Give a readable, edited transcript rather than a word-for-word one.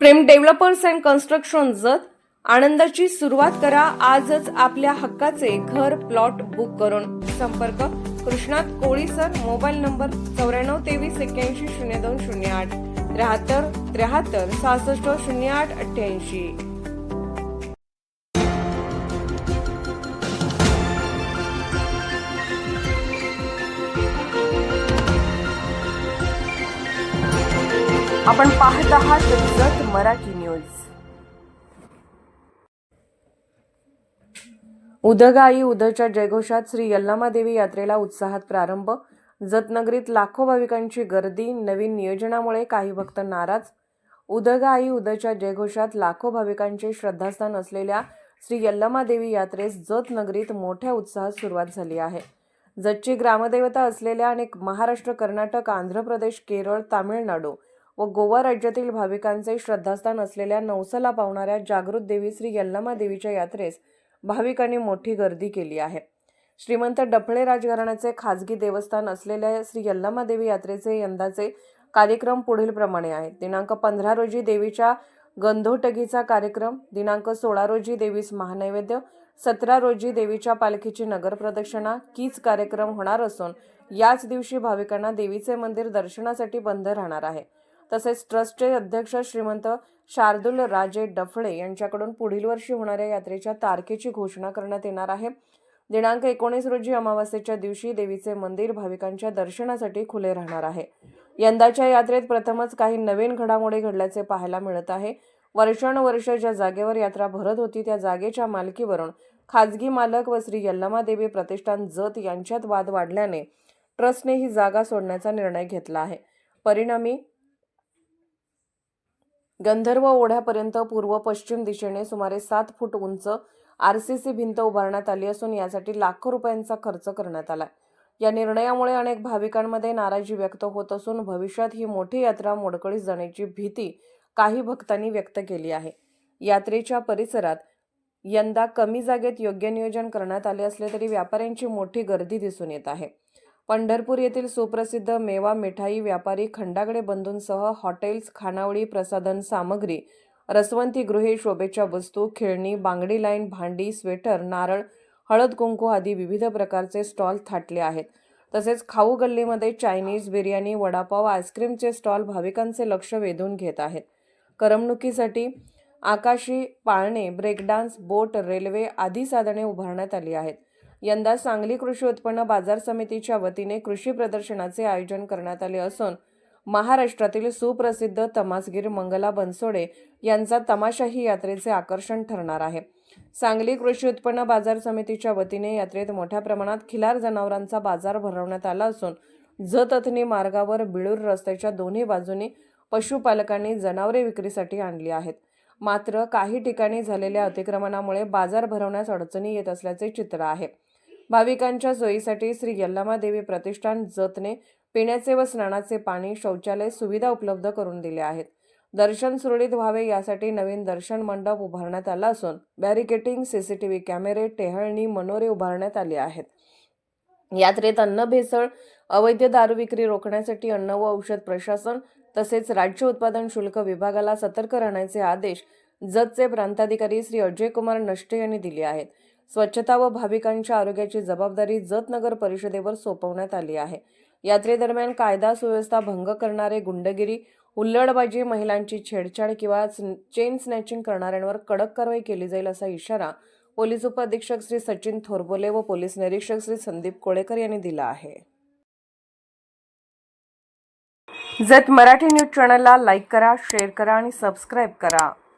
Prem developers and construction जत आनंदाची सुरुवात करा आजच आपल्या हक्काचे घर प्लॉट बुक करून संपर्क कृष्णात कोळी सर मोबाईल नंबर 9423810208 73 66 08 88। आपण पाहत आहात जत मराठी न्यूज। उदगा आई उदच्या जयघोषात श्री यल्लामा देवी यात्रेला उत्साहात प्रारंभ। जतनगरीत लाखो भाविकांची गर्दी, नवीन नियोजनामुळे काही भक्त नाराज। उदगा आई उदच्या जयघोषात लाखो भाविकांचे श्रद्धास्थान असलेल्या श्री यल्लामा देवी यात्रेस जतनगरीत मोठ्या उत्साहात सुरुवात झाली आहे। जतची ग्रामदेवता असलेल्या अनेक महाराष्ट्र, कर्नाटक, आंध्र प्रदेश, केरळ, तामिळनाडू व गोवा राज्यातील भाविकांचे श्रद्धास्थान असलेल्या नवसाला पावणाऱ्या जागृत देवी श्री यल्लामा देवीच्या यात्रेस भाविकांनी मोठी गर्दी केली आहे। श्रीमंत डफळे राजघराण्याचे खाजगी देवस्थान असलेल्या श्री यल्लामा देवी यात्रेचे यंदाचे कार्यक्रम पुढील प्रमाणे आहेत। दिनांक 15 रोजी देवीच्या गंधोटगीचा कार्यक्रम, दिनांक 16 रोजी देवीस महानैवेद्य, 17 रोजी देवीच्या पालखीची नगर प्रदक्षिणा, कीच कार्यक्रम होणार असून याच दिवशी भाविकांना देवीचे मंदिर दर्शनासाठी बंद राहणार आहे। तसेच ट्रस्टचे अध्यक्ष श्रीमंत शार्दूल राजे डफळे यांच्याकडून पुढील वर्षी होणाऱ्या यात्रेच्या तारखेची घोषणा करण्यात येणार आहे। दिनांक 19 रोजी अमावास्येच्या दिवशी देवीचे मंदिर भाविकांच्या दर्शनासाठी खुले राहणार आहे। यंदाच्या यात्रेत प्रथमच काही नवीन घडामोडी घडल्याचे पाहायला मिळत आहे। वर्षानुवर्ष ज्या जागेवर यात्रा भरत होती त्या जागेच्या मालकीवरून खाजगी मालक व श्री यल्लामा देवी प्रतिष्ठान जत यांच्यात वाद वाढल्याने ट्रस्टने ही जागा सोडण्याचा निर्णय घेतला आहे। परिणामी गंधर्व ओढ्यापर्यंत पूर्व पश्चिम दिशेने सुमारे 7 फूट उंच आरसीसी भिंत उभारण्यात आली असून यासाठी लाखो रुपयांचा खर्च करण्यात आला। या निर्णयामुळे अनेक भाविकांमध्ये नाराजी व्यक्त होत असून भविष्यात ही मोठी यात्रा मोडकळीस जाण्याची भीती काही भक्तांनी व्यक्त केली आहे। यात्रेच्या परिसरात यंदा कमी जागेत योग्य नियोजन करण्यात आले असले तरी व्यापाऱ्यांची मोठी गर्दी दिसून येत आहे। पंढरपूर येथील सुप्रसिद्ध मेवा मिठाई व्यापारी खंडागडे बंधूंसह हॉटेल्स, खानावळी, प्रसाधन सामग्री, रसवंती गृहे, शोभेच्या वस्तू, खेळणी, बांगडी लाईन, भांडी, स्वेटर, नारळ, हळद कुंकू आदी विविध प्रकारचे स्टॉल थाटले आहेत। तसेच खाऊ गल्लीमध्ये चायनीज, बिर्याणी, वडापाव, आईस्क्रीमचे स्टॉल भाविकांचे लक्ष वेधून घेत आहेत। करमणुकीसाठी आकाशी पाळणे, ब्रेकडान्स, बोट, रेल्वे आदी साधने उभारण्यात आली आहेत। यंदा सांगली कृषी उत्पन्न बाजार समितीच्या वतीने कृषी प्रदर्शनाचे आयोजन करण्यात आले असून महाराष्ट्रातील सुप्रसिद्ध तमासगीर मंगला बनसोडे यांचा तमाशा ही यात्रेचे आकर्षण ठरणार आहे। सांगली कृषी उत्पन्न बाजार समितीच्या वतीने यात्रेत मोठ्या प्रमाणात खिलार जनावरांचा बाजार भरवण्यात आला असून जत-अथणी मार्गावर बिळूर रस्त्याच्या दोन्ही बाजूनी पशुपालकांनी जनावरे विक्रीसाठी आणली आहेत। मात्र काही ठिकाणी झालेल्या अतिक्रमणामुळे बाजार भरवण्यास अडचणी येत असल्याचे चित्र आहे। भाविकांच्या सोयीसाठी श्री यल्लामा देवी प्रतिष्ठान जतने पिण्याचे व स्नानाचे पाणी, शौचालय सुविधा उपलब्ध करून दिल्या आहेत। दर्शन सुरळीत व्हावे यासाठी नवीन दर्शन मंडप उभारण्यात आला असून बॅरिकेटिंग, सीसीटीव्ही कॅमेरे, टेहळणी, मनोरे उभारण्यात आले आहेत। यात्रेत अन्न भेसळ, अवैध दारू विक्री रोखण्यासाठी अन्न व औषध प्रशासन तसेच राज्य उत्पादन शुल्क विभागाला सतर्क राहण्याचे आदेश जतचे प्रांताधिकारी श्री अजय कुमार नष्टे यांनी दिले आहेत। स्वच्छता व भाविकांच्या आरोग्याची जबाबदारी जत नगर परिषदेवर सोपवण्यात आली आहे। यात्रेदरम्यान कायदा सुव्यवस्था भंग करणारे, गुंडगिरी, हुल्लडबाजी, महिलांची छेडछाड किंवा चेन स्नॅचिंग करणाऱ्यांवर कडक कारवाई केली जाईल असा इशारा पोलीस उपअधीक्षक श्री सचिन थोरबोले व पोलीस निरीक्षक श्री संदीप कोळेकर यांनी दिला आहे। जत मराठी न्यूज चॅनलला लाईक करा, शेअर करा आणि सबस्क्राईब करा।